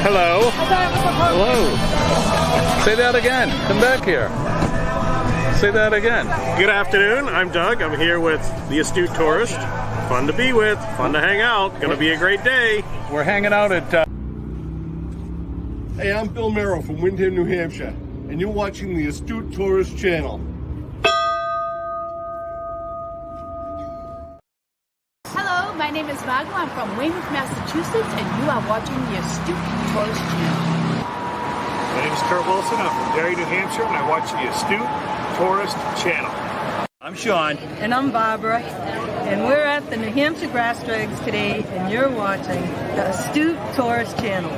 Hello. Hello. Say that again. Come back here. Say that again. Good afternoon. I'm Doug. I'm here with the Astute Tourist. Fun to be with. Fun to hang out. Gonna be a great day. We're hanging out at... Hey, I'm Bill Merrill from Windham, New Hampshire, and you're watching the Astute Tourist channel. Hello, my name is Margot. I'm from Weymouth, Massachusetts, and you are watching the Astute Tourist channel. My name is Kurt Wilson. I'm from Derry, New Hampshire, and I watch the Astute Tourist channel. I'm Sean. And I'm Barbara. And we're at the New Hampshire Grass Drags today, and you're watching the Astute Tourist channel.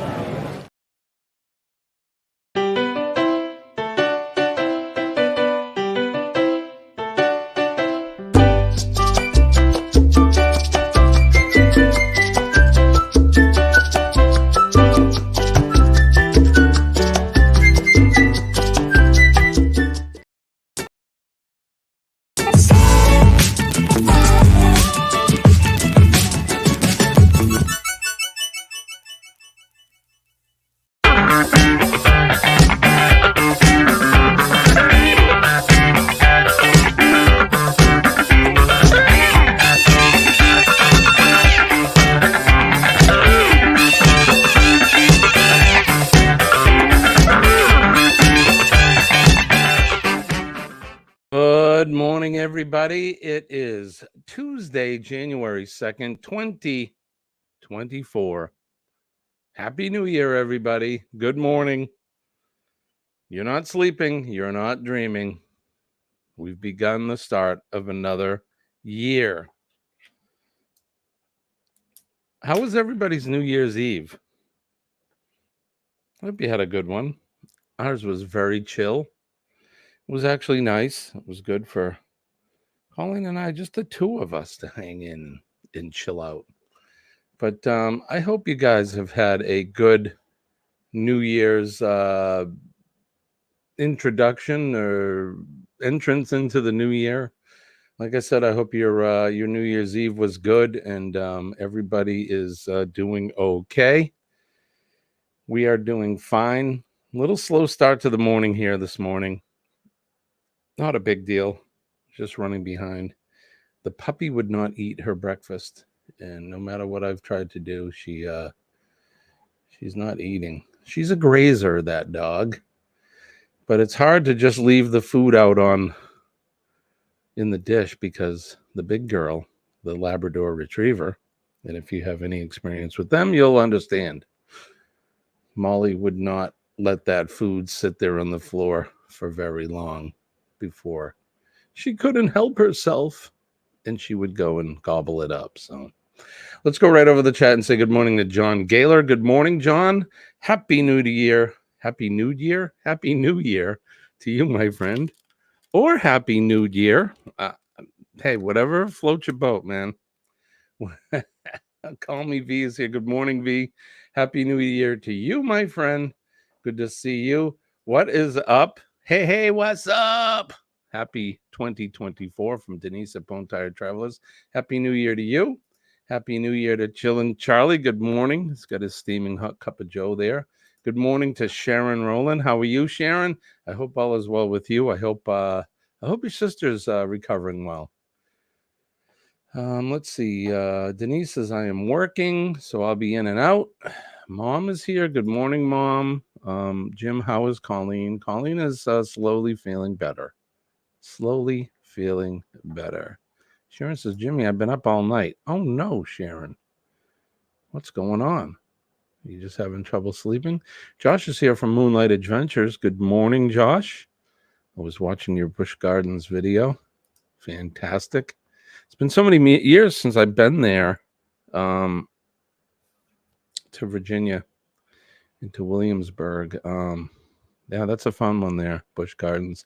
Good morning, everybody. It is Tuesday, January 2nd, 2024. Happy New Year, everybody. Good morning. You're not sleeping. You're not dreaming. We've begun the start of another year. How was everybody's New Year's Eve? I hope you had a good one. Ours was very chill. It was actually nice. It was good for Colleen and I, just the two of us, to hang in and chill out. But I hope you guys have had a good New Year's introduction or entrance into the new year. Like I said, I hope your New Year's Eve was good and everybody is doing okay. We are doing fine. A little slow start to the morning here this morning. Not a big deal. Just running behind. The puppy would not eat her breakfast, and no matter what I've tried to do, she's not eating. She's a grazer, that dog. But it's hard to just leave the food out in the dish because the big girl, the Labrador Retriever, and if you have any experience with them, you'll understand. Molly would not let that food sit there on the floor for very long before she couldn't help herself, and she would go and gobble it up. So let's go right over the chat and say good morning to John Gaylor. Good morning, John. Happy New Year. Happy New Year. Happy New Year to you, my friend. Or Happy New Year. Hey, whatever floats your boat, man. Call me V is here. Good morning, V. Happy New Year to you, my friend. Good to see you. What is up? Hey, what's up? Happy 2024 from Denise at Bone Tired Travelers. Happy New Year to you. Happy New Year to Chillin' Charlie. Good morning. He's got his steaming hot cup of joe there. Good morning to Sharon Rowland. How are you, Sharon? I hope all is well with you. I hope your sister's recovering well. Let's see. Denise says, I am working, so I'll be in and out. Mom is here. Good morning, Mom. Jim, how is Colleen? Colleen is slowly feeling better. Slowly feeling better. Sharon says, Jimmy, I've been up all night. Oh, no, Sharon. What's going on? Are you just having trouble sleeping? Josh is here from Moonlight Adventures. Good morning, Josh. I was watching your Busch Gardens video. Fantastic. It's been so many years since I've been there to Virginia, into Williamsburg. Yeah, that's a fun one there, Busch Gardens.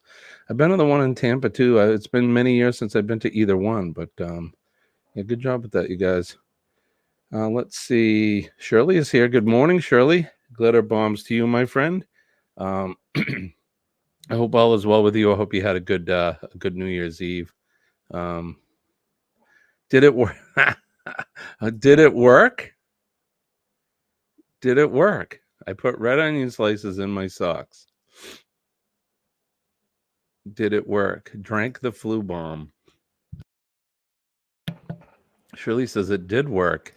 I've been to the one in Tampa, too. It's been many years since I've been to either one, but yeah, good job with that, you guys. Let's see. Shirley is here. Good morning, Shirley. Glitter bombs to you, my friend. I hope all is well with you. I hope you had a good New Year's Eve. Did it work? Did it work? Did it work? I put red onion slices in my socks. Did it work? Drank the flu bomb. Shirley says it did work.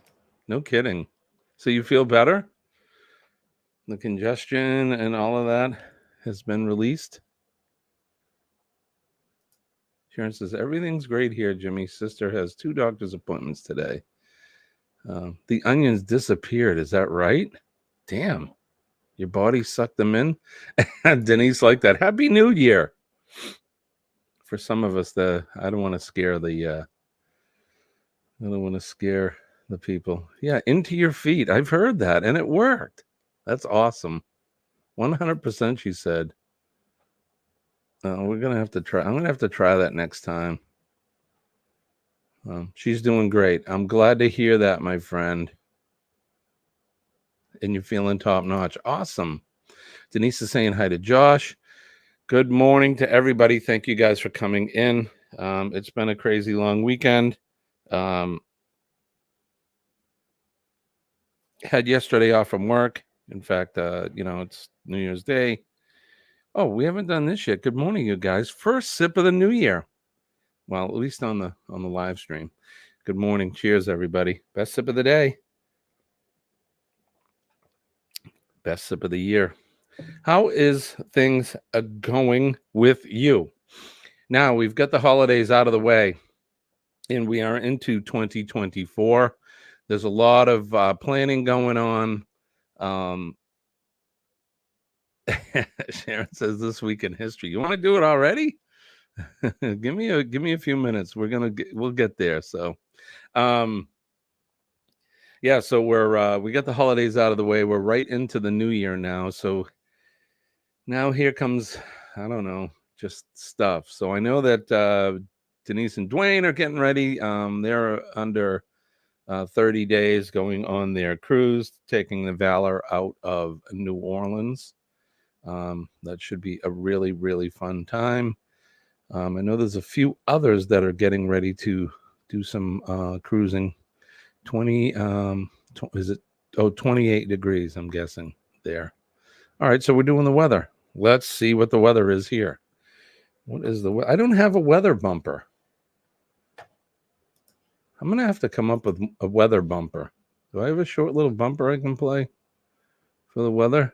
No kidding. So you feel better? The congestion and all of that has been released? Sharon says, everything's great here, Jimmy. Sister has 2 doctor's appointments today. The onions disappeared. Is that right? Damn. Your body sucked them in? Denise like that. Happy New Year. For some of us, I don't want to scare the people. Yeah, into your feet. I've heard that, and it worked. That's awesome. 100%, she said. We're gonna have to try. I'm gonna have to try that next time. She's doing great. I'm glad to hear that, my friend. And you're feeling top notch. Awesome. Denise is saying hi to Josh. Good morning to everybody. Thank you guys for coming in. It's been a crazy long weekend. Had yesterday off from work. In fact, it's New Year's Day. Oh, we haven't done this yet. Good morning, you guys. First sip of the new year. Well, at least on the live stream. Good morning. Cheers, everybody. Best sip of the day. Best sip of the year. How is things going with you? Now, we've got the holidays out of the way, and we are into 2024. There's a lot of planning going on. Sharon says this week in history. You want to do it already? give me a few minutes. We'll get there. So, yeah. So we got the holidays out of the way. We're right into the new year now. So now here comes, I don't know, just stuff. So I know that Denise and Dwayne are getting ready. They're under 30 days going on their cruise, taking the Valor out of New Orleans. That should be a really, really fun time. I know there's a few others that are getting ready to do some cruising. 28 degrees, I'm guessing there. All right, so we're doing the weather. Let's see what the weather is here. What is the I don't have a weather bumper. I'm going to have to come up with a weather bumper. Do I have a short little bumper I can play for the weather?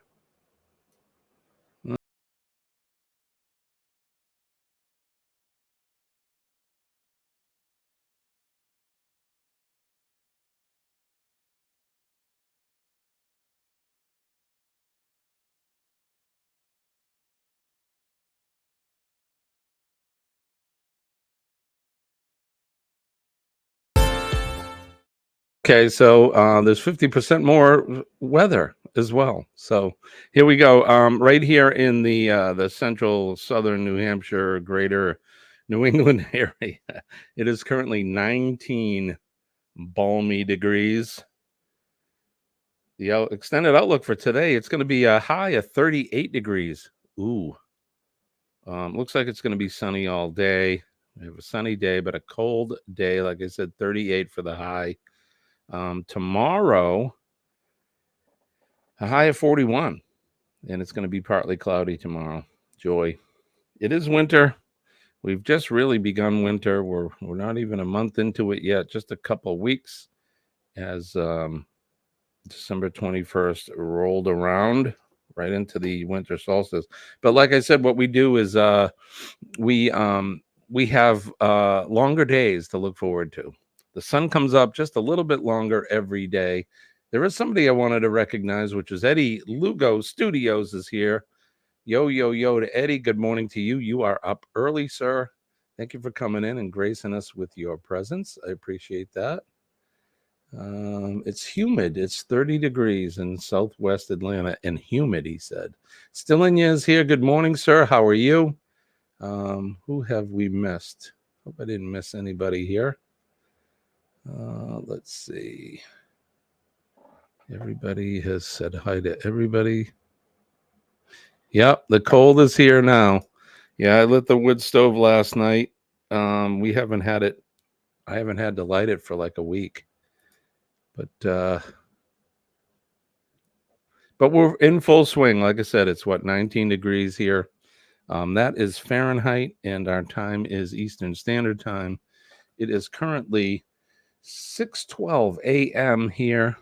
Okay, so there's 50% more weather as well. So here we go. Right here in the central southern New Hampshire, greater New England area, it is currently 19 balmy degrees. The extended outlook for today, it's going to be a high of 38 degrees. Ooh. Looks like it's going to be sunny all day. We have a sunny day, but a cold day. Like I said, 38 for the high. Tomorrow, a high of 41, and it's going to be partly cloudy tomorrow. Joy. It is winter. We've just really begun winter. We're not even a month into it yet, just a couple weeks as December 21st rolled around right into the winter solstice. But like I said, what we do is we have longer days to look forward to. The sun comes up just a little bit longer every day. There is somebody I wanted to recognize, which is Eddie Lugo Studios is here. Yo to Eddie. Good morning to you. You are up early, sir. Thank you for coming in and gracing us with your presence. I appreciate that. It's humid. It's 30 degrees in Southwest Atlanta and humid, he said. Stillinya is here. Good morning, sir. How are you? Who have we missed? Hope I didn't miss anybody here. Let's see. Everybody has said hi to everybody. Yep, the cold is here now. Yeah, I lit the wood stove last night. We haven't had it. I haven't had to light it for like a week. But But we're in full swing. Like I said, it's 19 degrees here. That is Fahrenheit, and our time is Eastern Standard Time. It is currently 6:12 a.m. here.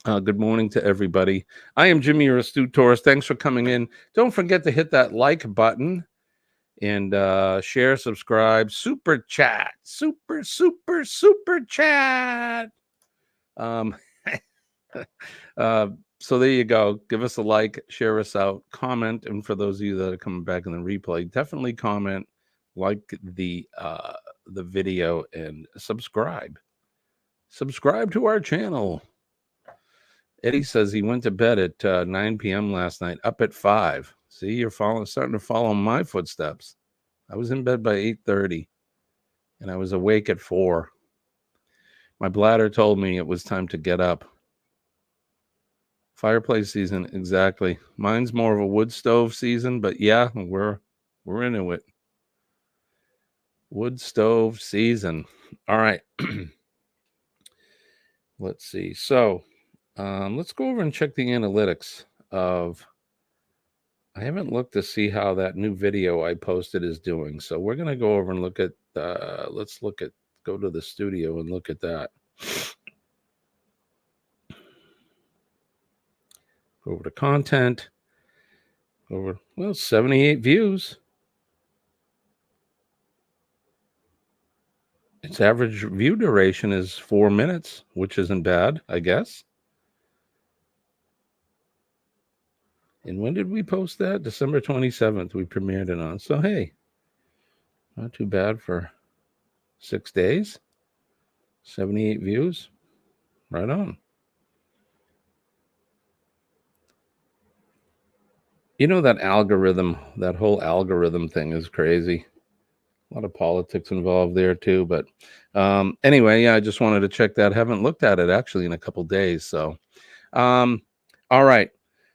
Good morning to everybody. I am Jimmy, your astute tourist. Thanks for coming in. Don't forget to hit that like button and share, subscribe, super chat, super chat. So there you go. Give us a like, share us out, comment, and for those of you that are coming back in the replay, definitely comment, like the video, and subscribe. Subscribe to our channel. Eddie says he went to bed at 9 p.m. last night, up at 5. See, you're starting to follow my footsteps. I was in bed by 8:30, and I was awake at 4. My bladder told me it was time to get up. Fireplace season, exactly. Mine's more of a wood stove season, but yeah, we're into it. Wood stove season. All right. Let's see. So let's go over and check the analytics of. I haven't looked to see how that new video I posted is doing. So we're going to go over and look at. Go to the studio and look at that. Go over to content. 78 views. Its average view duration is 4 minutes, which isn't bad, I guess. And when did we post that? December 27th, we premiered it on. So, hey, not too bad for 6 days. 78 views. Right on. You know, that whole algorithm thing is crazy. A lot of politics involved there too. But anyway, yeah, I just wanted to check that. Haven't looked at it actually in a couple days. So, all right.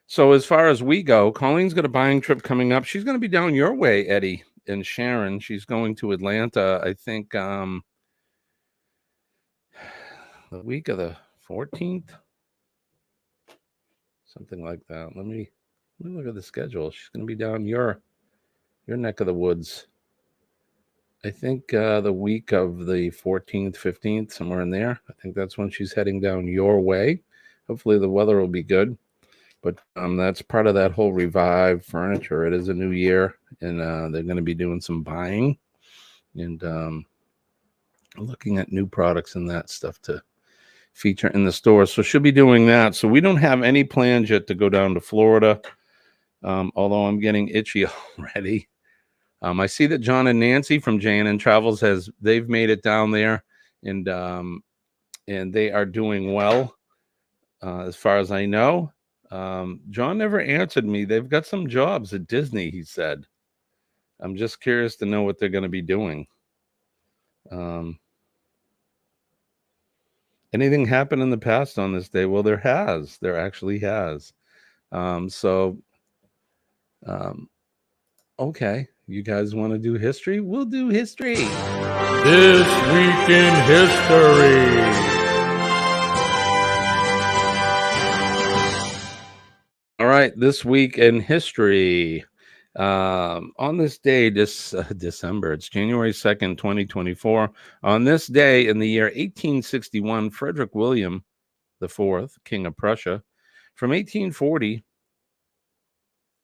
So as far as we go, Colleen's got a buying trip coming up. She's going to be down your way, Eddie and Sharon. She's going to Atlanta, I think, the week of the 14th. Something like that. Let me look at the schedule. She's going to be down your neck of the woods. I think the week of the 14th, 15th, somewhere in there. I think that's when she's heading down your way. Hopefully the weather will be good. But that's part of that whole Revive Furniture. It is a new year, and they're going to be doing some buying and looking at new products and that stuff to feature in the store. So she'll be doing that. So we don't have any plans yet to go down to Florida, although I'm getting itchy already. I see that John and Nancy from J&N Travels they've made it down there, and they are doing well as far as I know. John never answered me. They've got some jobs at Disney, he said. I'm just curious to know what they're going to be doing. Anything happened in the past on this day? Well, there actually has. Okay. You guys want to do history? We'll do history. This Week in History. All right. This Week in History. On this day, December, it's January 2nd, 2024. On this day in the year 1861, Frederick William IV, King of Prussia, from 1840,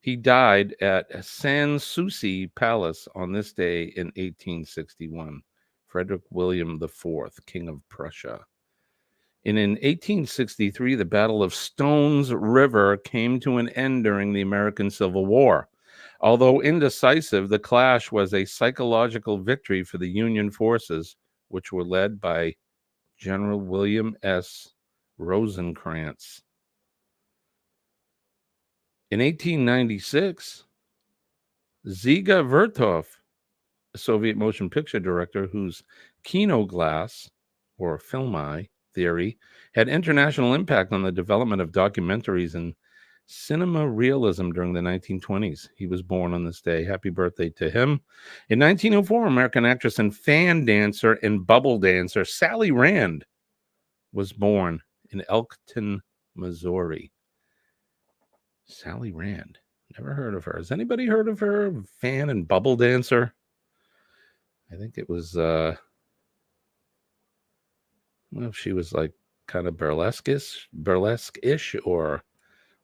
he died at Sanssouci Palace on this day in 1861. Frederick William IV, King of Prussia. And in 1863, the Battle of Stones River came to an end during the American Civil War. Although indecisive, the clash was a psychological victory for the Union forces, which were led by General William S. Rosecrans. In 1896, Dziga Vertov, a Soviet motion picture director whose kinoglass, or film eye, theory had international impact on the development of documentaries and cinema realism during the 1920s. He was born on this day. Happy birthday to him. In 1904, American actress and fan dancer and bubble dancer Sally Rand was born in Elkton, Missouri. Sally Rand. Never heard of her. Has anybody heard of her? Fan and bubble dancer. I think it was, well, she was like kind of burlesque-ish, or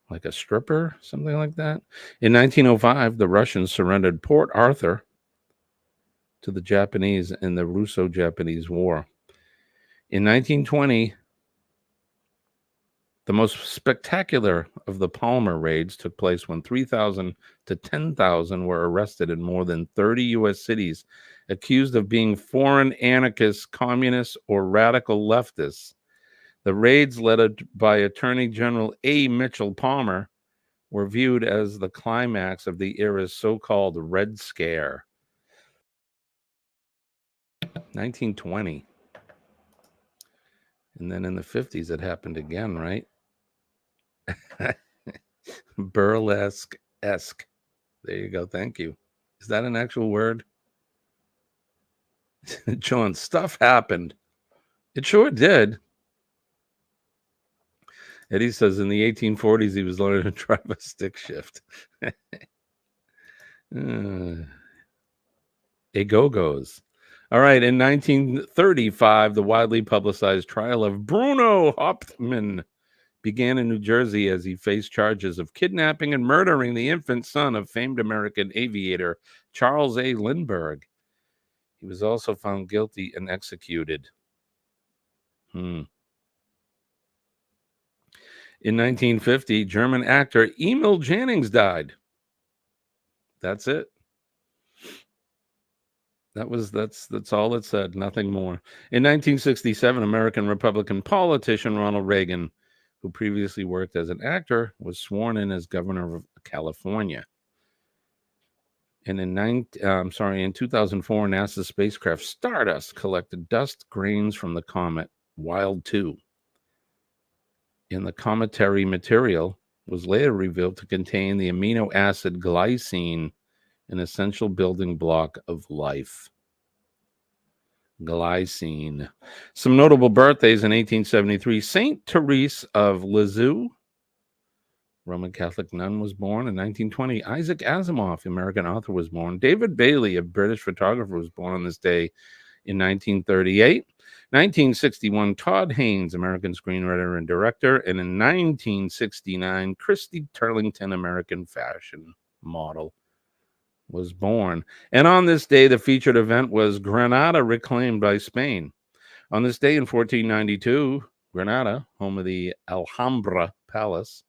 like a stripper, something like that. In 1905, the Russians surrendered Port Arthur to the Japanese in the Russo-Japanese War. In 1920, the most spectacular of the Palmer raids took place when 3,000 to 10,000 were arrested in more than 30 U.S. cities, accused of being foreign anarchists, communists, or radical leftists. The raids, led by Attorney General A. Mitchell Palmer, were viewed as the climax of the era's so-called Red Scare. 1920. And then in the 50s, it happened again, right? Burlesque-esque. There you go. Thank you. Is that an actual word? John, stuff happened. It sure did. Eddie says in the 1840s, he was learning to drive a stick shift. A go-go's. All right. In 1935, the widely publicized trial of Bruno Hauptmann began in New Jersey as he faced charges of kidnapping and murdering the infant son of famed American aviator Charles A. Lindbergh. He was also found guilty and executed. In 1950, German actor Emil Jannings died. That's it. That's all it said, nothing more. In 1967, American Republican politician Ronald Reagan, who previously worked as an actor, was sworn in as governor of California. And in 2004, NASA's spacecraft Stardust collected dust grains from the comet Wild 2. And the cometary material was later revealed to contain the amino acid glycine, an essential building block of life. Glycine. Some notable birthdays in 1873. Saint Therese of Lisieux, Roman Catholic nun, was born. In 1920, Isaac Asimov, American author, was born. David Bailey, a British photographer, was born on this day in 1938. 1961, Todd Haynes, American screenwriter and director. And in 1969, Christy Turlington, American fashion model, was born. And on this day, the featured event was Granada reclaimed by Spain. On this day in 1492, Granada, home of the Alhambra Palace,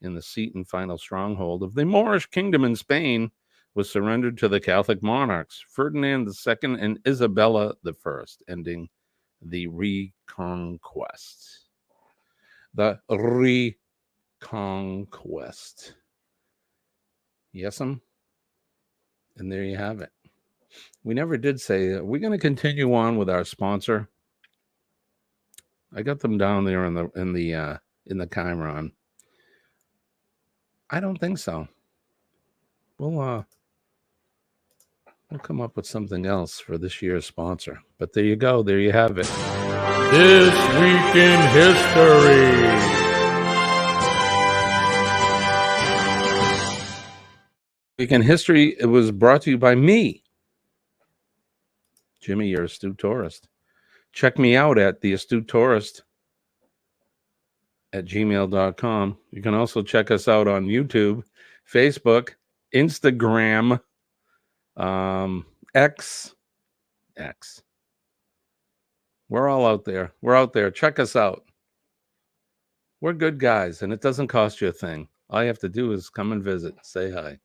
in the seat and final stronghold of the Moorish kingdom in Spain, was surrendered to the Catholic monarchs, Ferdinand II and Isabella I, ending the Reconquest. The Reconquest. Yes'm. And there you have it. We never did say, we're going to continue on with our sponsor. I got them down there in the Chiron. I don't think so. We'll come up with something else for this year's sponsor. But there you go. There you have it. This Week in History. Week in History, it was brought to you by me, Jimmy, your astute tourist. Check me out at theastutetourist@gmail.com. You can also check us out on YouTube, Facebook, Instagram, X. We're all out there. We're out there. Check us out. We're good guys, and it doesn't cost you a thing. All you have to do is come and visit, say hi.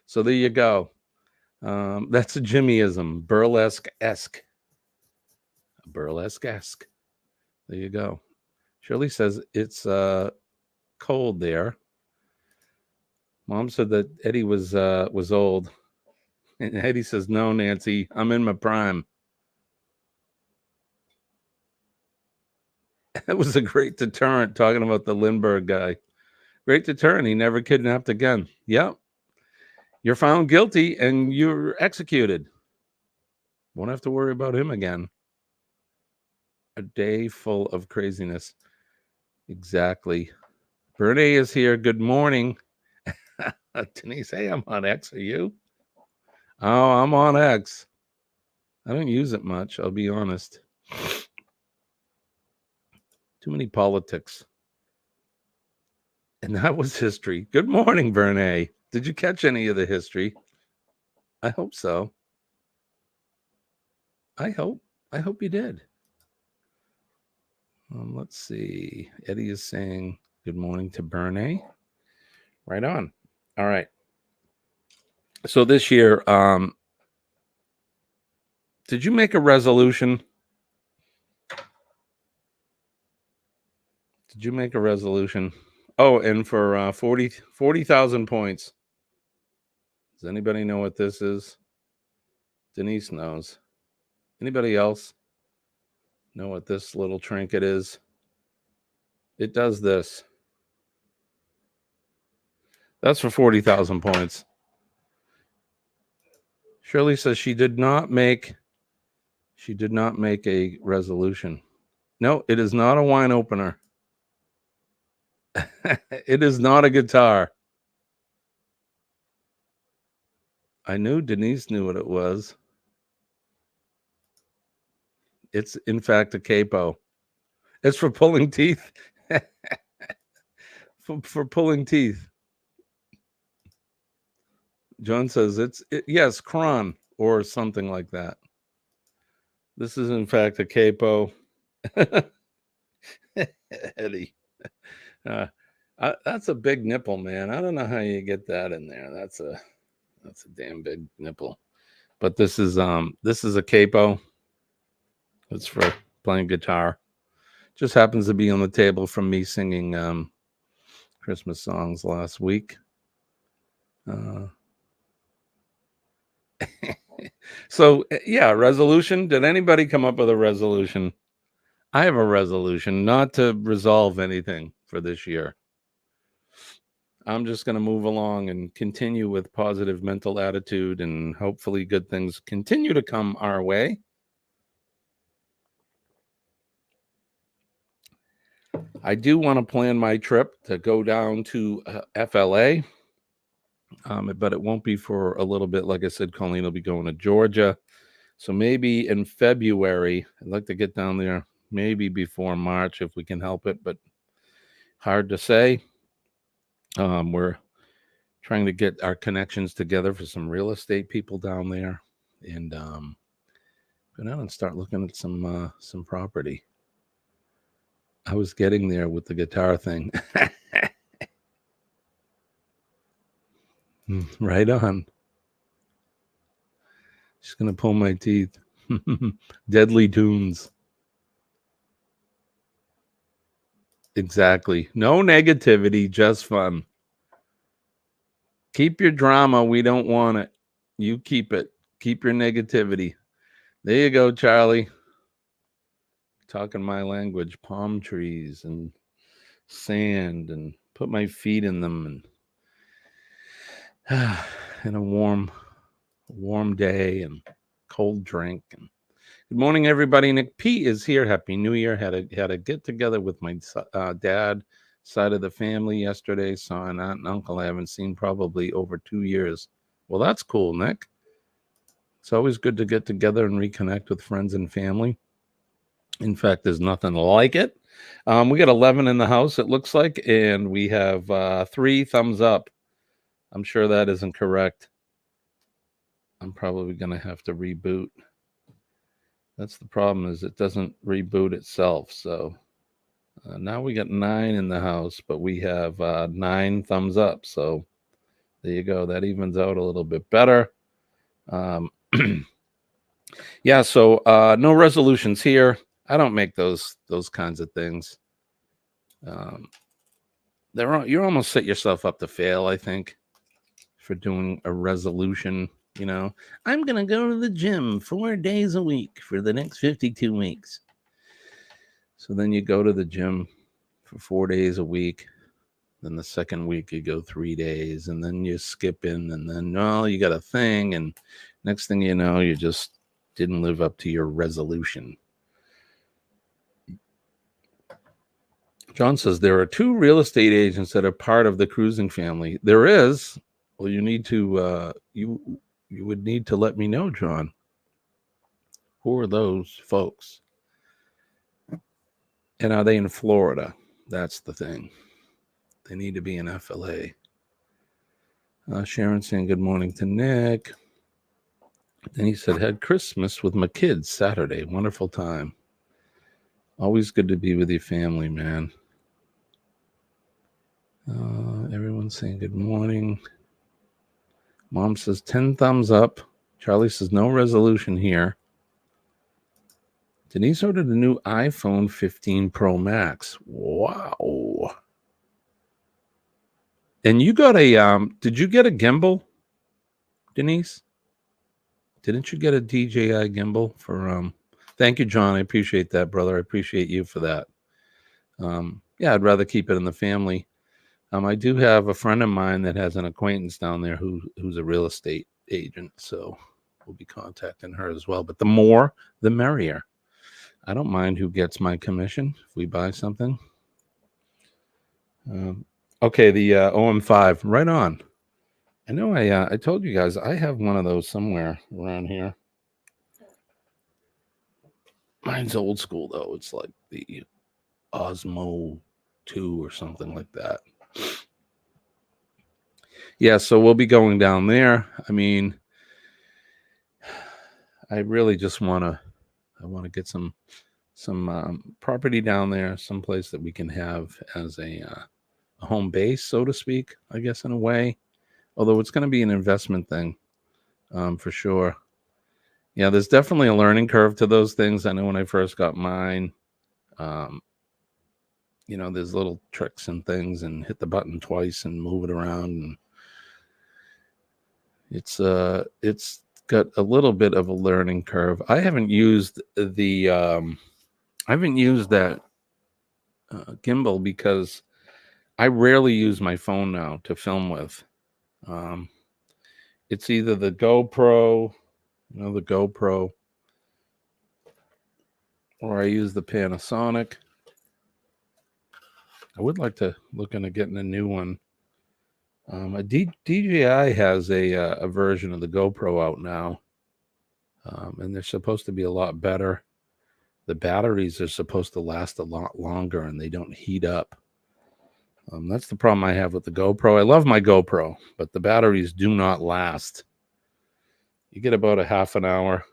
So there you go. That's a Jimmyism, burlesque-esque. Burlesque-esque. There you go. Shirley says it's cold there. Mom said that Eddie was old. And Eddie says, no, Nancy, I'm in my prime. That was a great deterrent, talking about the Lindbergh guy. Great deterrent. He never kidnapped again. Yep. You're found guilty and you're executed. Won't have to worry about him again. A day full of craziness. Exactly. Bernie is here. Good morning. Denise, hey, I'm on X. Are you? Oh, I'm on X. I don't use it much, I'll be honest. Too many politics. And that was history. Good morning, Verne. Did you catch any of the history? I hope so. I hope you did. Let's see. Eddie is saying good morning to Verne. Right on. All right. So this year, did you make a resolution? Did you make a resolution? Oh, and for 40,000 points. Does anybody know what this is? Denise knows. Anybody else know what this little trinket is? It does this. That's for 40,000 points. Shirley says she did not make a resolution. No, it is not a wine opener. It is not a guitar. I knew Denise knew what it was. It's in fact a capo. It's for pulling teeth. for pulling teeth. John says yes, cron or something like that. This is in fact a capo. Eddie. That's a big nipple, man. I don't know how you get that in there. That's a damn big nipple. But this is a capo. It's for playing guitar. Just happens to be on the table from me singing Christmas songs last week. So yeah, resolution. Did anybody come up with a resolution? I have a resolution not to resolve anything for this year. I'm just going to move along and continue with positive mental attitude, and hopefully good things continue to come our way. I do want to plan my trip to go down to FLA, but it won't be for a little bit. Like I said, Colleen will be going to Georgia. So maybe in February, I'd like to get down there, maybe before March if we can help it, but hard to say. We're trying to get our connections together for some real estate people down there, and go down and start looking at some property. I was getting there with the guitar thing. Right on. Just gonna pull my teeth. Deadly tunes. Exactly. No negativity, just fun. Keep your drama. We don't want it. You keep it. Keep your negativity. There you go, Charlie. Talking my language. Palm trees and sand, and put my feet in them, and in a warm day and cold drink. And good morning, everybody. Nick P is here. Happy New Year. Had a get together with my dad side of the family yesterday. Saw an aunt and uncle I haven't seen probably over 2 years. Well, that's cool, Nick. It's always good to get together and reconnect with friends and family. In fact, there's nothing like it. We got 11 in the house, it looks like, and we have 3 thumbs up. I'm sure that isn't correct. I'm probably going to have to reboot. That's the problem, is it doesn't reboot itself. So now we got 9 in the house, but we have 9 thumbs up. So there you go. That evens out a little bit better. Yeah, so no resolutions here. I don't make those kinds of things. You almost set yourself up to fail, I think, for doing a resolution. You know, I'm going to go to the gym 4 days a week for the next 52 weeks. So then you go to the gym for 4 days a week. Then the second week you go 3 days, and then you skip in, and then, you got a thing. And next thing you know, you just didn't live up to your resolution. John says there are 2 real estate agents that are part of the cruising family. There is. Well, you need to you would need to let me know, John. Who are those folks? And are they in Florida? That's the thing. They need to be in FLA. Sharon saying good morning to Nick. And he said, had Christmas with my kids Saturday. Wonderful time. Always good to be with your family, man. Everyone's saying good morning. Mom says 10 thumbs up. Charlie says no resolution here. Denise ordered a new iPhone 15 Pro Max. Wow. And you got a did you get a gimbal, Denise? Didn't you get a DJI gimbal for thank you, John. I appreciate that, brother. I appreciate you for that. Yeah, I'd rather keep it in the family. I do have a friend of mine that has an acquaintance down there who's a real estate agent, so we'll be contacting her as well. But the more, the merrier. I don't mind who gets my commission if we buy something. Okay, the OM5, right on. I know I told you guys I have one of those somewhere around here. Mine's old school though. It's like the Osmo 2 or something like that. Yeah, so we'll be going down there. I mean, I really just want to get some property down there, someplace that we can have as a home base, so to speak, I guess, in a way. Although it's going to be an investment thing, for sure. Yeah, there's definitely a learning curve to those things. I know when I first got mine, there's little tricks and things, and hit the button twice and move it around, and it's got a little bit of a learning curve. I haven't used that gimbal because I rarely use my phone now to film with. It's either the GoPro, or I use the Panasonic. I would like to look into getting a new one. DJI has a version of the GoPro out now, and they're supposed to be a lot better. The batteries are supposed to last a lot longer, and they don't heat up. That's the problem I have with the GoPro. I love my GoPro, but the batteries do not last. You get about a half an hour,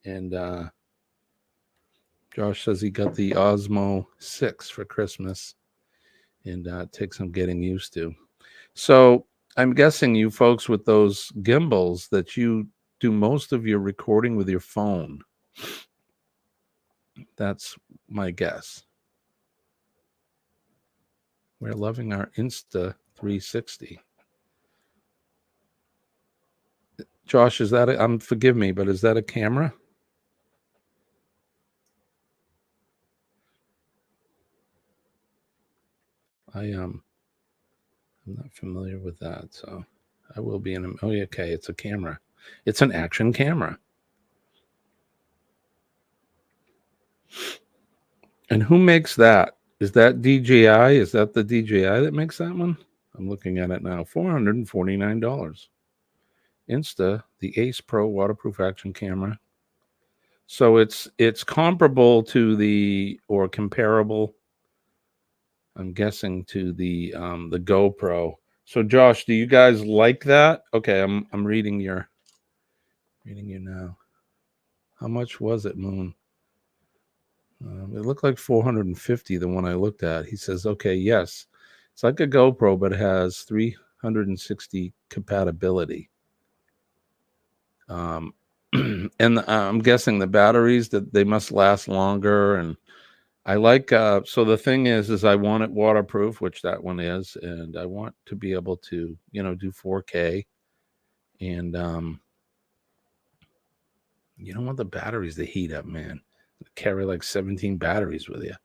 and Josh says he got the Osmo 6 for Christmas, and it takes some getting used to. So I'm guessing you folks with those gimbals that you do most of your recording with your phone. That's my guess. We're loving our Insta 360. Josh, is that forgive me, but is that a camera? I'm not familiar with that, so I will be in oh, okay, it's a camera. It's an action camera. And who makes that? Is that DJI? Is that the DJI that makes that one? I'm looking at it now. $449. Insta, the Ace Pro waterproof action camera. So it's comparable to or comparable, I'm guessing, to the GoPro. So Josh, do you guys like that? Okay, I'm reading you now. How much was it, Moon? It looked like 450, the one I looked at. He says, okay, yes. It's like a GoPro, but it has 360 compatibility. And I'm guessing the batteries, that they must last longer. And I like, so the thing is I want it waterproof, which that one is. And I want to be able to, do 4K. And you don't want the batteries to heat up, man. Carry like 17 batteries with you.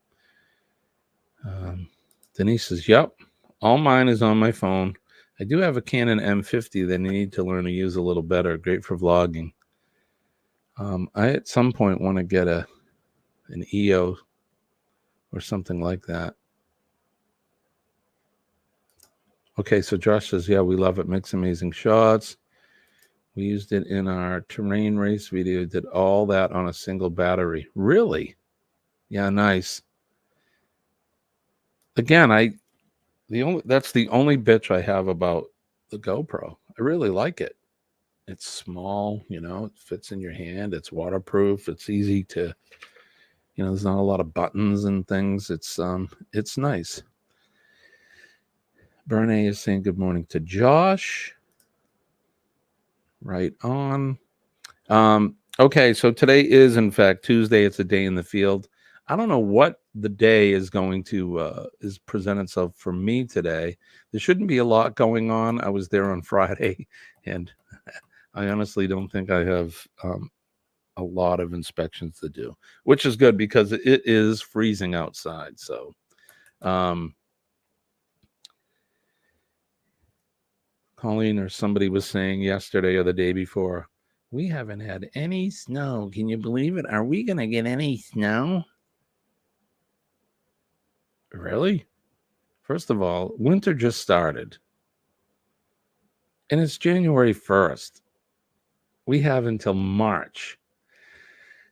Denise says, yep, all mine is on my phone. I do have a Canon M50 that I need to learn to use a little better. Great for vlogging. I at some point want to get an EO or something like that. Okay, so Josh says, yeah, we love it. Makes amazing shots. We used it in our terrain race video. Did all that on a single battery. Really? Yeah, nice. Again, that's the only bitch I have about the GoPro. I really like it. It's small, it fits in your hand. It's waterproof. It's easy to, there's not a lot of buttons and things. It's nice. Bernie is saying good morning to Josh. Right on. Okay, so today is in fact Tuesday. It's a day in the field. I don't know what the day is going to is present itself for me today. There shouldn't be a lot going on. I was there on Friday, and I honestly don't think I have a lot of inspections to do, which is good because it is freezing outside. So, Colleen or somebody was saying yesterday or the day before, we haven't had any snow. Can you believe it? Are we going to get any snow? Really? First of all, winter just started. And it's January 1st. We have until March.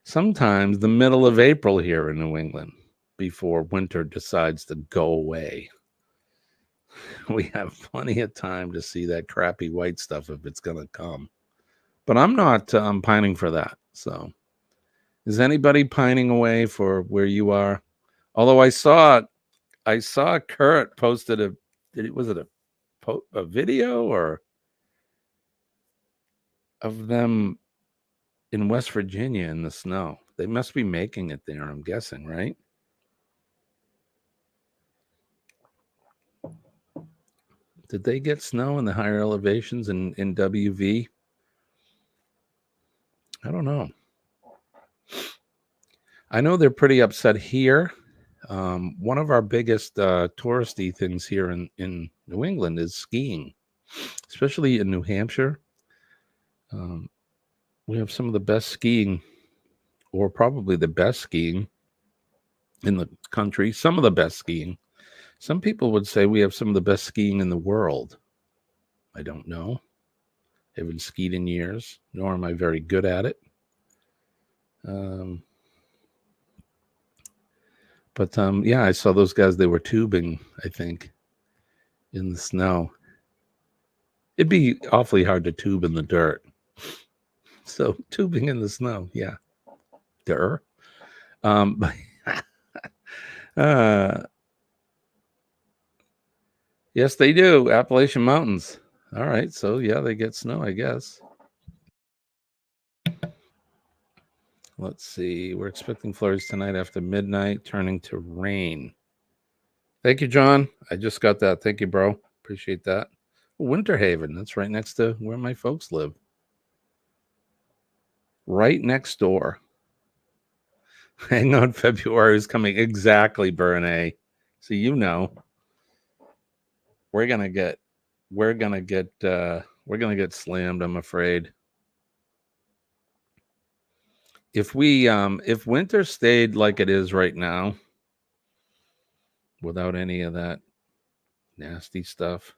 Sometimes the middle of April here in New England before winter decides to go away. We have plenty of time to see that crappy white stuff if it's going to come. But I'm not pining for that. So is anybody pining away for where you are? Although I saw Kurt posted a video or of them in West Virginia in the snow. They must be making it there, I'm guessing, right? Did they get snow in the higher elevations in WV? I don't know. I know they're pretty upset here. One of our biggest touristy things here in New England is skiing, especially in New Hampshire. We have some of the best skiing, or probably the best skiing in the country. Some of the best skiing. Some people would say we have some of the best skiing in the world. I don't know. I haven't skied in years, nor am I very good at it. But yeah, I saw those guys. They were tubing, I think, in the snow. It'd be awfully hard to tube in the dirt. So tubing in the snow, yeah. Dirt. Yes, they do. Appalachian Mountains. All right. So yeah, they get snow, I guess. Let's see. We're expecting flurries tonight after midnight, turning to rain. Thank you, John. I just got that. Thank you, bro. Appreciate that. Winter Haven. That's right next to where my folks live. Right next door. Hang on, February is coming. Exactly, Bernie. So you know. We're gonna get slammed, I'm afraid. If winter stayed like it is right now, without any of that nasty stuff,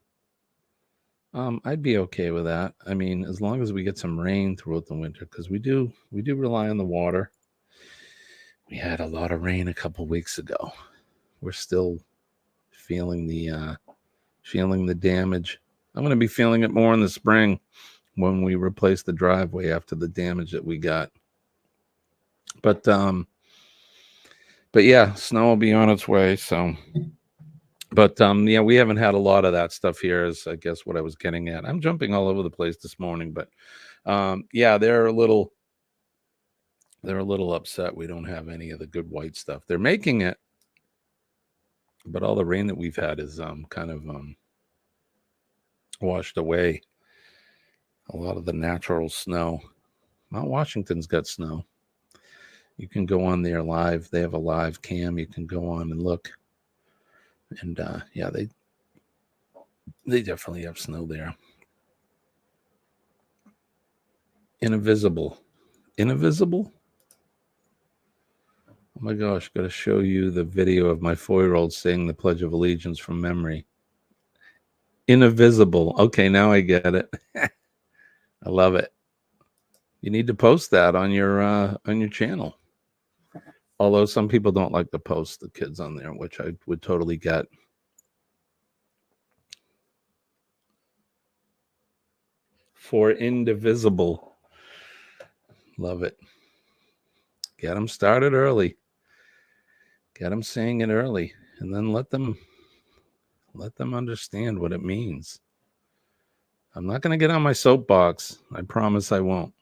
I'd be okay with that. I mean, as long as we get some rain throughout the winter, because we do rely on the water. We had a lot of rain a couple weeks ago. We're still feeling the damage. I'm going to be feeling it more in the spring when we replace the driveway after the damage that we got. But yeah, snow will be on its way. So, but yeah, we haven't had a lot of that stuff here, is I guess what I was getting at. I'm jumping all over the place this morning, but yeah, they're a little upset we don't have any of the good white stuff. They're making it, but all the rain that we've had is kind of washed away a lot of the natural snow. Mount Washington's got snow. You can go on there live. They have a live cam. You can go on and look. And yeah, they definitely have snow there. Invisible. Oh my gosh, got to show you the video of my 4-year-old saying the Pledge of Allegiance from memory. Invisible. Okay, now I get it. I love it. You need to post that on your channel. Although some people don't like to post the kids on there, which I would totally get. For indivisible. Love it. Get them started early. Get them saying it early, and then let them understand what it means. I'm not going to get on my soapbox. I promise I won't.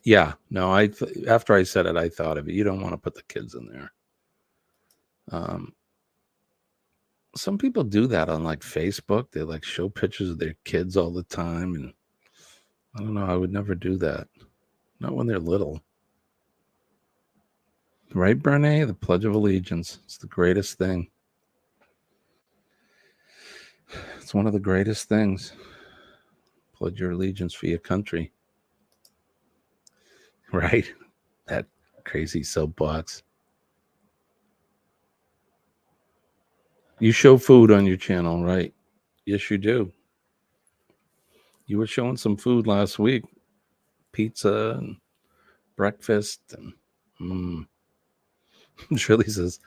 Yeah, no, after I said it, I thought of it. You don't want to put the kids in there. Some people do that on like Facebook. They like show pictures of their kids all the time, and I don't know. I would never do that. Not when they're little. Right, Bernie? The Pledge of Allegiance. It's the greatest thing. It's one of the greatest things. Pledge your allegiance for your country. Right? That crazy soapbox. You show food on your channel, right? Yes, you do. You were showing some food last week. Pizza and breakfast. And Shirley says,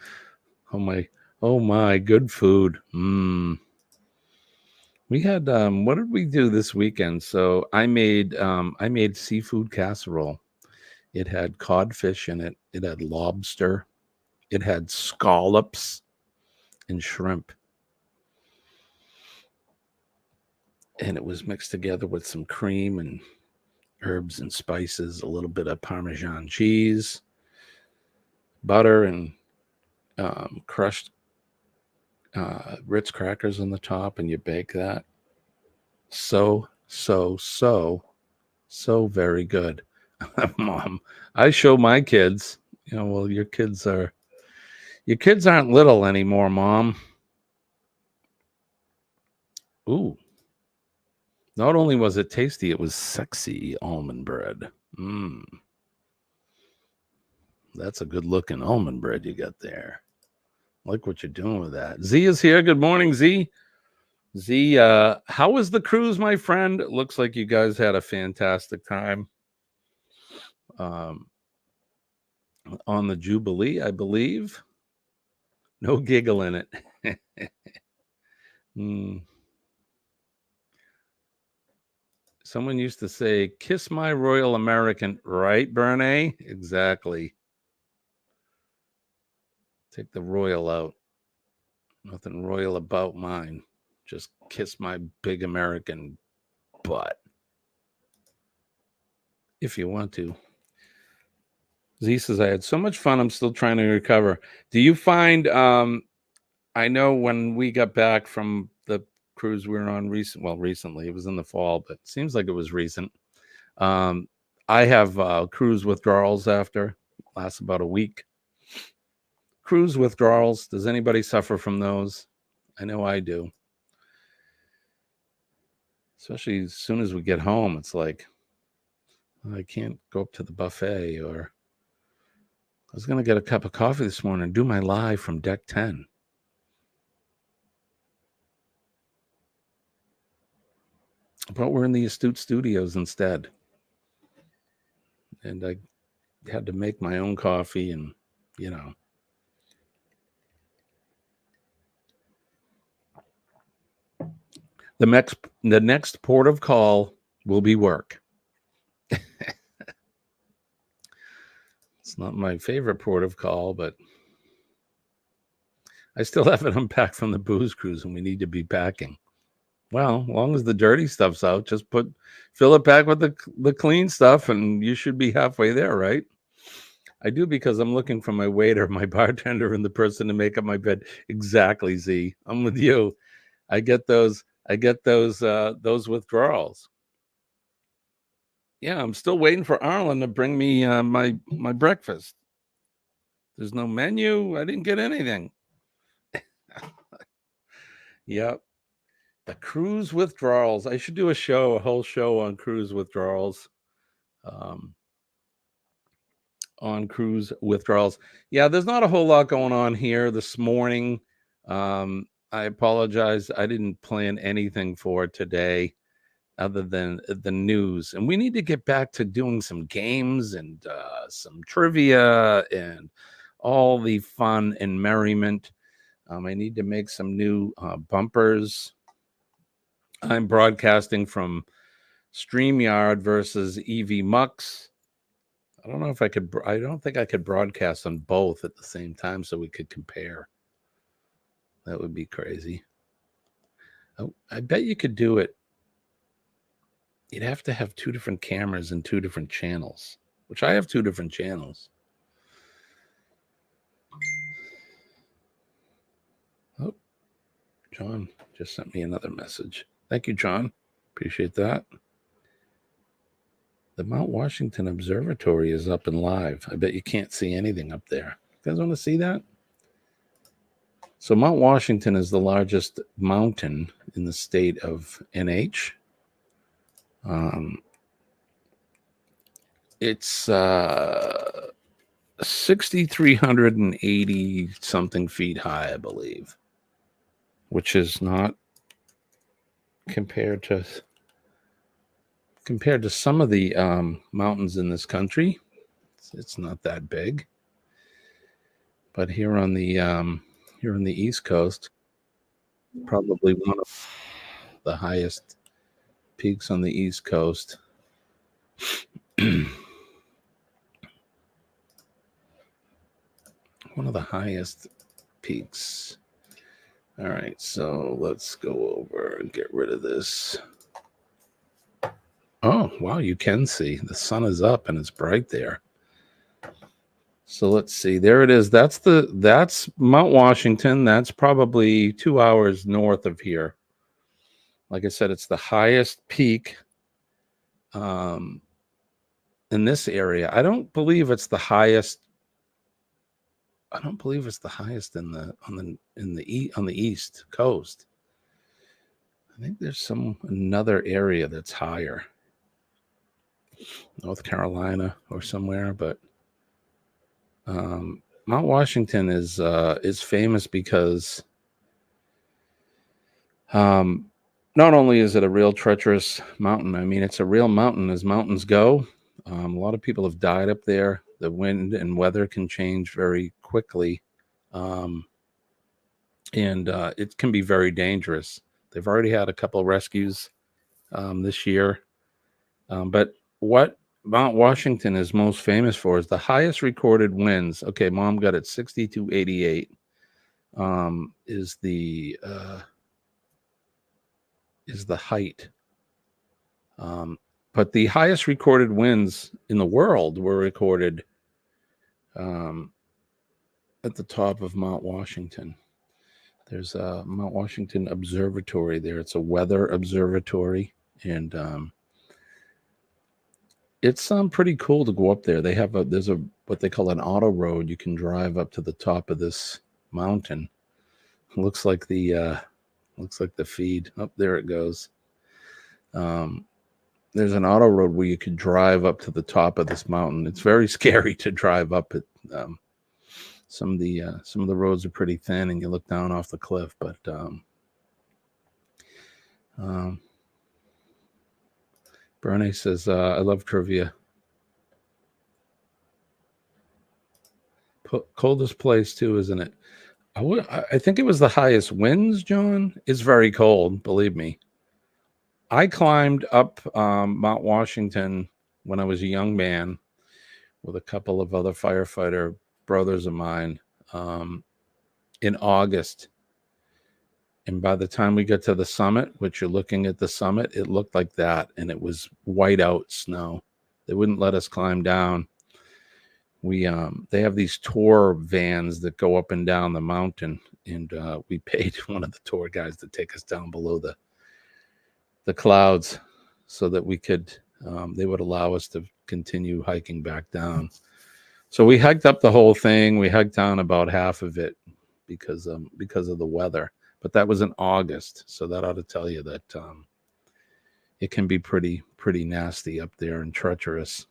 oh my, good food. We had, what did we do this weekend? So I made seafood casserole. It had codfish in it. It had lobster. It had scallops and shrimp. And it was mixed together with some cream and herbs and spices, a little bit of Parmesan cheese, butter, and crushed Ritz crackers on the top, and you bake that. So very good. Mom, I show my kids, well, your kids aren't little anymore, Mom. Ooh. Not only was it tasty, it was sexy almond bread. That's a good looking almond bread you got there. Like what you're doing with that. Z is here. Good morning, Z. Z, how was the cruise, my friend? It looks like you guys had a fantastic time. On the Jubilee, I believe. No giggle in it. Someone used to say, kiss my Royal American, right, Bernie? Exactly. Take the royal out. Nothing royal about mine. Just kiss my big American butt. If you want to. Z says, I had so much fun. I'm still trying to recover. Do you find, I know when we got back from the cruise we were on recently, it was in the fall, but it seems like it was recent. I have cruise withdrawals after, lasts about a week. Cruise withdrawals. Does anybody suffer from those? I know I do. Especially as soon as we get home, it's like, I can't go up to the buffet, or I was going to get a cup of coffee this morning and do my live from deck 10. But we're in the Astute Studios instead. And I had to make my own coffee and, The next port of call will be work. It's not my favorite port of call, but I still haven't unpacked from the booze cruise, and we need to be packing. Well, as long as the dirty stuff's out, just fill it back with the clean stuff, and you should be halfway there, right? I do, because I'm looking for my waiter, my bartender, and the person to make up my bed. Exactly, Z. I'm with you. I get those withdrawals. Yeah, I'm still waiting for Arlen to bring me my breakfast. There's no menu. I didn't get anything. Yep. The cruise withdrawals. I should do a whole show on cruise withdrawals. On cruise withdrawals. Yeah, there's not a whole lot going on here this morning. I apologize. I didn't plan anything for today other than the news. And we need to get back to doing some games and some trivia and all the fun and merriment. I need to make some new bumpers. I'm broadcasting from StreamYard versus EV Mux. I don't know if I could. I don't think I could broadcast on both at the same time so we could compare. That would be crazy. Oh, I bet you could do it. You'd have to have 2 different cameras and 2 different channels, which I have 2 different channels. Oh, John just sent me another message. Thank you, John. Appreciate that. The Mount Washington Observatory is up and live. I bet you can't see anything up there. You guys want to see that? So Mount Washington is the largest mountain in the state of NH. It's 6,380 something feet high, I believe, which is not compared to some of the mountains in this country. It's not that big, but here on the East Coast, probably one of the highest peaks on the East Coast. One of the highest peaks. All right, so let's go over and get rid of this. Oh, wow, you can see the sun is up and it's bright there. So let's see. There it is. That's Mount Washington. That's probably 2 hours north of here. Like I said, it's the highest peak in this area. I don't believe it's the highest. I don't believe it's the highest on the East Coast. I think there's another area that's higher. North Carolina or somewhere, but Mount Washington is famous because not only is it a real treacherous mountain, I mean, it's a real mountain as mountains go. A lot of people have died up there. The wind and weather can change very quickly, and it can be very dangerous. They've already had a couple of rescues this year, but what Mount Washington is most famous for is the highest recorded winds. Okay, Mom got it 6288. Is the height. But the highest recorded winds in the world were recorded at the top of Mount Washington. There's a Mount Washington Observatory there. It's a weather observatory, and it's pretty cool to go up there. They have there's what they call an auto road. You can drive up to the top of this mountain. It looks like the feed. Oh, there it goes. There's an auto road where you could drive up to the top of this mountain. It's very scary to drive up it. Some of the roads are pretty thin, and you look down off the cliff. But Bernie says, "I love trivia." Coldest place too, isn't it? I think it was the highest winds, John. It's very cold, believe me. I climbed up Mount Washington when I was a young man with a couple of other firefighter brothers of mine in August. And by the time we got to the summit, which you're looking at the summit, it looked like that. And it was white out snow. They wouldn't let us climb down. They have these tour vans that go up and down the mountain. And we paid one of the tour guys to take us down below the clouds so that we could, they would allow us to continue hiking back down. So we hiked up the whole thing. We hiked down about half of it because of the weather. But that was in August, so that ought to tell you that it can be pretty nasty up there and treacherous.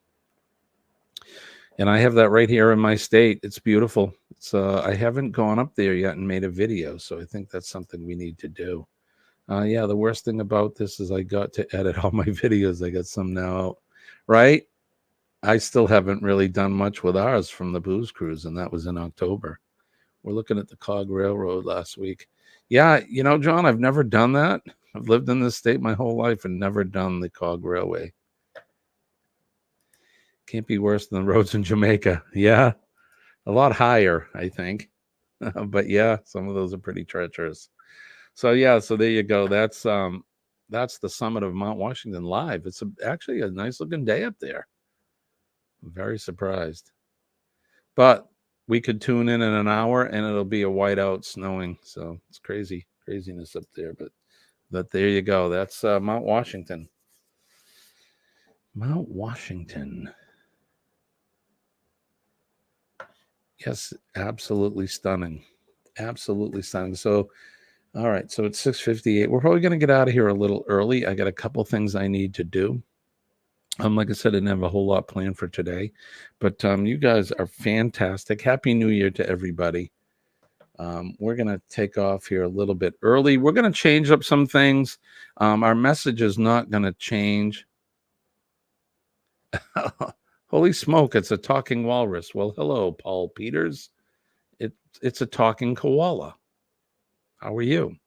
And I have that right here in my state. It's beautiful. So I haven't gone up there yet and made a video, so I think that's something we need to do. Yeah, the worst thing about this is I got to edit all my videos. I got some now out, right? I still haven't really done much with ours from the Booze Cruise, and that was in October. We're looking at the Cog Railroad last week. Yeah, you know, John, I've never done that. I've lived in this state my whole life and never done the Cog Railway. Can't be worse than the roads in Jamaica. Yeah, a lot higher, I think. But yeah, some of those are pretty treacherous. So yeah, so there you go. That's the summit of Mount Washington live. It's actually a nice looking day up there. I'm very surprised. But we could tune in an hour and it'll be a whiteout snowing. So it's craziness up there. But there you go. That's Mount Washington. Mount Washington. Yes, absolutely stunning. Absolutely stunning. So, all right. So it's 6:58. We're probably going to get out of here a little early. I got a couple things I need to do. Like I said, I didn't have a whole lot planned for today, but you guys are fantastic. Happy New Year to everybody. We're going to take off here a little bit early. We're going to change up some things. Our message is not going to change. Holy smoke, it's a talking walrus. Well, hello, Paul Peters. It's a talking koala. How are you?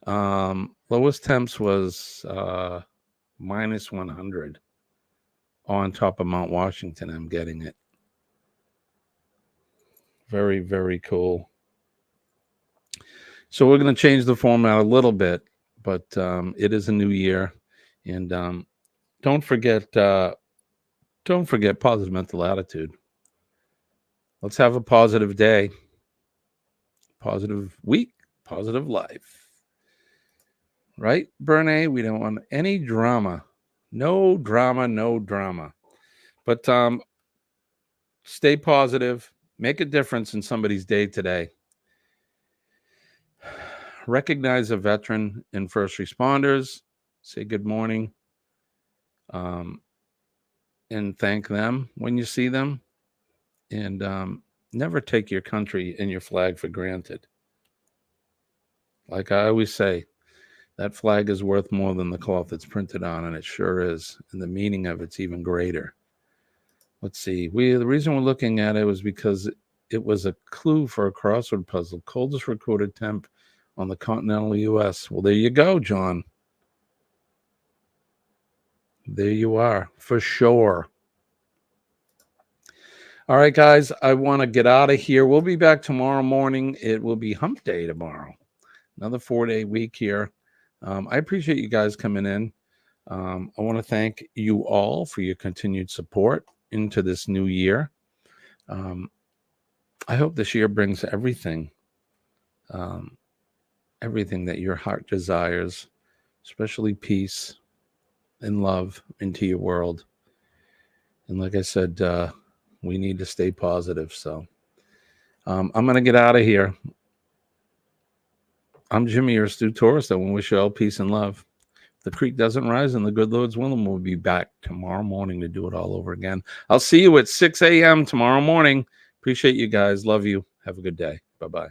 Lowest temps was minus 100 on top of Mount Washington. I'm getting it. Very, very cool. So we're going to change the format a little bit, but it is a new year. And don't forget positive mental attitude. Let's have a positive day, positive week, positive life. Right, Bernie? We don't want any drama. No drama, no drama. But stay positive. Make a difference in somebody's day today. Recognize a veteran and first responders. Say good morning. And thank them when you see them. And never take your country and your flag for granted. Like I always say, that flag is worth more than the cloth it's printed on, and it sure is. And the meaning of it's even greater. Let's see. The reason we're looking at it was because it was a clue for a crossword puzzle. Coldest recorded temp on the continental U.S. Well, there you go, John. There you are, for sure. All right, guys, I want to get out of here. We'll be back tomorrow morning. It will be hump day tomorrow. Another 4-day week here. I appreciate you guys coming in. I want to thank you all for your continued support into this new year. I hope this year brings everything that your heart desires, especially peace and love into your world. And like I said, we need to stay positive. So I'm going to get out of here. I'm Jimmy, your astute tourist. I want to wish you all peace and love. If the creek doesn't rise and the good Lord's willing, we'll be back tomorrow morning to do it all over again. I'll see you at 6 a.m. tomorrow morning. Appreciate you guys. Love you. Have a good day. Bye-bye.